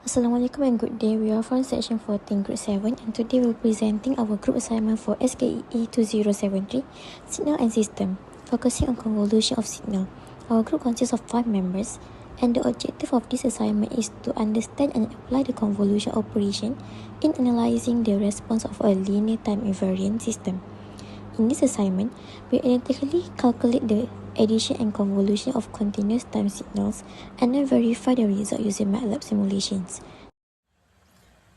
Assalamualaikum and good day. We are from section 14, grade 7, and today we're presenting our group assignment for SKEE2073, Signal and System, focusing on convolution of signal. Our group consists of 5 members, and the objective of this assignment is to understand and apply the convolution operation in analyzing the response of a linear time invariant system. In this assignment, we analytically calculate the addition and convolution of continuous time signals and then verify the result using MATLAB simulations.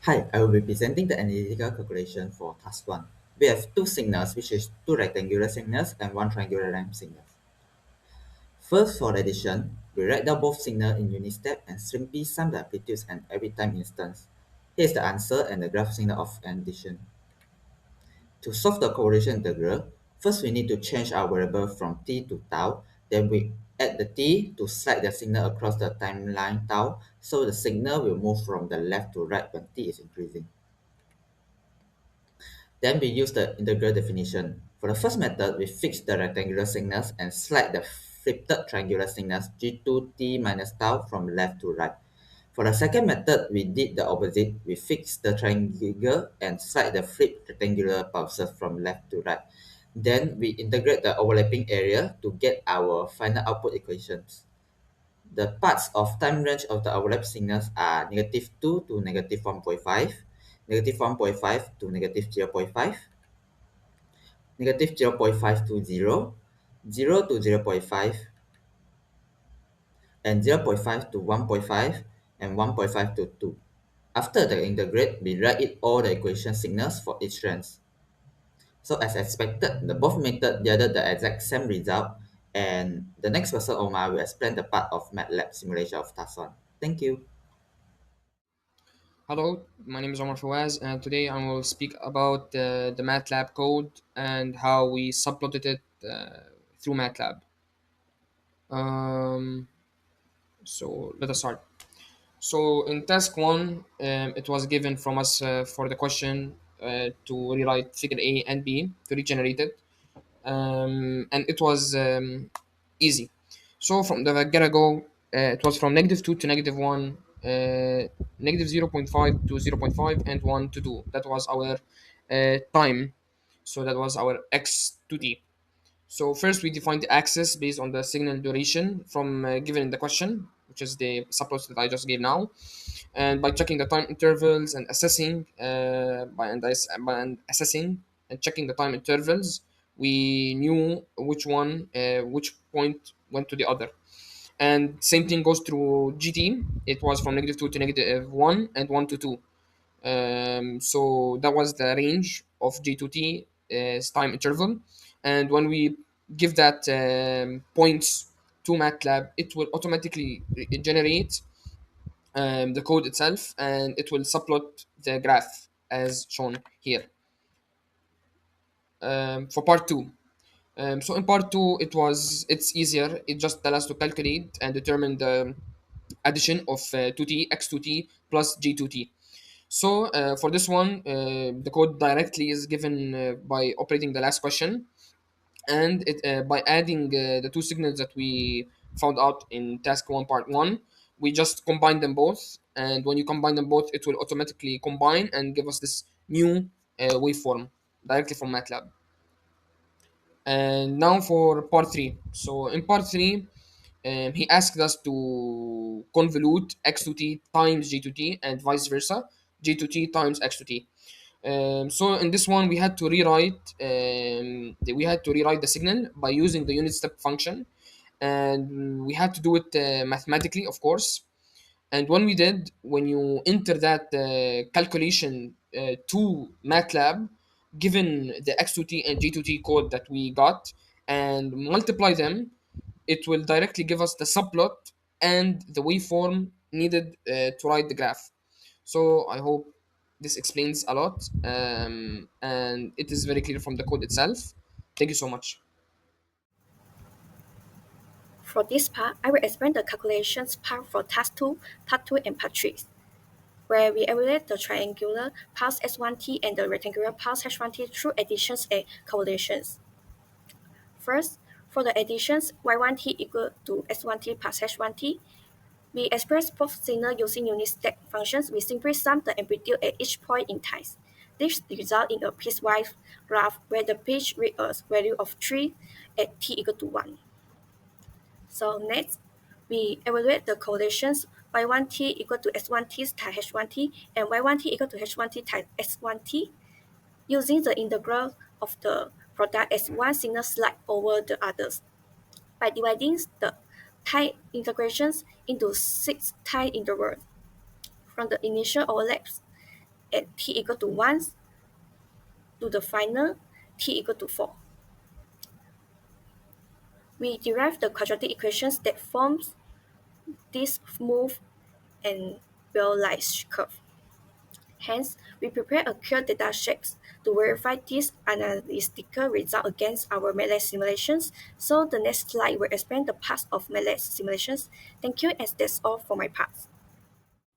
Hi, I will be presenting the analytical calculation for task 1. We have two signals, which is two rectangular signals and one triangular lamp signal. First, for addition, we write down both signals in unit step and simply sum the amplitudes and every time instance. Here is the answer and the graph signal of addition. To solve the correlation integral, first we need to change our variable from t to tau, then we add the t to slide the signal across the timeline tau, so the signal will move from the left to right when t is increasing. Then we use the integral definition. For the first method, we fix the rectangular signals and slide the flipped triangular signals g2t minus tau from left to right. For the second method, we did the opposite. We fix the triangle and slide the flipped rectangular pulses from left to right. Then we integrate the overlapping area to get our final output equations. The parts of time range of the overlap signals are -2 to -1.5, -1.5 to -0.5, -0.5 to 0, 0 to 0.5, and 0.5 to 1.5, and 1.5 to 2. After the integrate, we write it all the equation signals for each range. So as expected, the both method yielded the exact same result, and the next person Omar will explain the part of MATLAB simulation of task 1. Thank you. Hello, my name is Omar Fawaz, and today I will speak about the MATLAB code and how we subplotted it through MATLAB. Um, so let us start. So in task one, it was given from us for the question to rewrite figure A and B to regenerate it, and it was easy. So from the get-go, it was from -2 to -1, -0.5 to 0.5, and 1 to 2. That was our time. So that was our x to t. So first we defined the axis based on the signal duration from given in the question, which is the subplot that I just gave now. And by checking the time intervals and assessing, by assessing and checking the time intervals, we knew which point went to the other. And same thing goes through GT. It was from -2 to -1 and 1 to 2. So that was the range of G to T time interval. And when we give that points to MATLAB, it will automatically generate the code itself, and it will subplot the graph as shown here. For part two, so in part two, it's easier. It just tells us to calculate and determine the addition of 2t x2t plus g2t. So for this one, the code directly is given by operating the last question, and by adding the two signals that we found out in task one part one. We just combine them both, and when you combine them both, it will automatically combine and give us this new waveform directly from MATLAB. And now for part three. So in part three, he asked us to convolute x to t times g to t and vice versa, g to t times x to t. So in this one, we had to rewrite the signal by using the unit step function, and we had to do it mathematically, of course. And when we did, when you enter that calculation to MATLAB, given the x2t and g2t code that we got, and multiply them, it will directly give us the subplot and the waveform needed to write the graph. So I hope this explains a lot, and it is very clear from the code itself. Thank you so much. For this part, I will explain the calculations part for task 2, part 2, and part 3, where we evaluate the triangular pulse S1t and the rectangular pulse H1t through additions and convolutions. First, for the additions, Y1t equal to S1t plus H1t, We express both signals using unit step functions. We simply sum the amplitude at each point in time. This results in a piecewise graph where the pitch reads a value of 3 at t equal to 1. So next, we evaluate the correlations y1t equal to s1t times h1t and y1t equal to h1t times s1t using the integral of the product as one signal slide over the others. By dividing the time integrations into 6 time intervals from the initial overlaps at t equal to 1 to the final t equal to 4. We derive the quadratic equations that forms this smooth and well-like curve. Hence, we prepare a clear data shapes to verify these analytical results against our MATLAB simulations. So the next slide will explain the parts of MATLAB simulations. Thank you, and that's all for my part.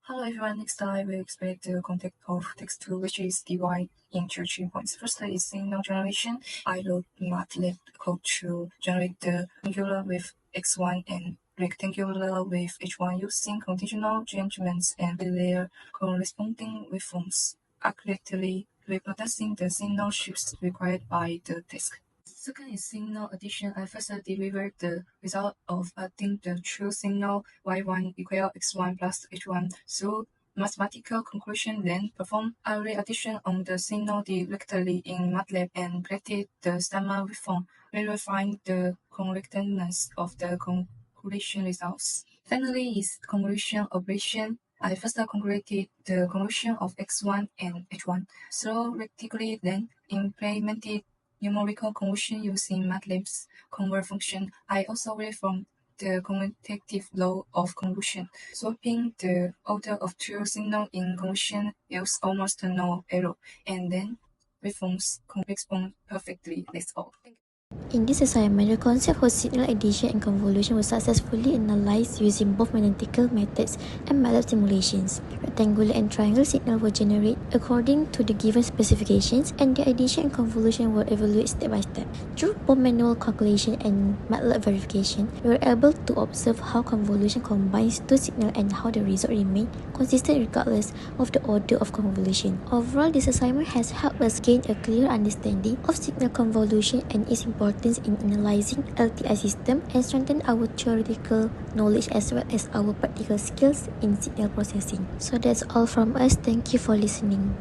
Hello everyone, next I will explain the concept of text-to, which is divided into 3 points. First is signal generation. I wrote MATLAB code to generate the angular with x1 and rectangular with h1 using conditional arrangements and their corresponding waveforms, accurately reproducing the signal shifts required by the task. Second is signal addition. I first delivered the result of adding the true signal y1 equal x1 plus h1 through mathematical conclusion, then perform array addition on the signal directly in MATLAB and created the summa waveform, verifying the correctness of the conclusion results. Finally is convolution operation. I first calculated the convolution of x1 and h1 through rectally, then implemented numerical convolution using MATLAB's convert function. I also reformed the commutative law of convolution. Swapping the order of two signals in convolution yields almost no error, and then waveforms correspond perfectly. That's all. In this assignment, the concept of signal addition and convolution was successfully analyzed using both mathematical methods and MATLAB simulations. Rectangular and triangle signal were generated according to the given specifications, and the addition and convolution were evaluated step by step. Through both manual calculation and MATLAB verification, we were able to observe how convolution combines two signals and how the result remained consistent regardless of the order of convolution. Overall, this assignment has helped us gain a clear understanding of signal convolution and its importance in analyzing LTI system and strengthen our theoretical knowledge as well as our practical skills in signal processing. So that's all from us. Thank you for listening.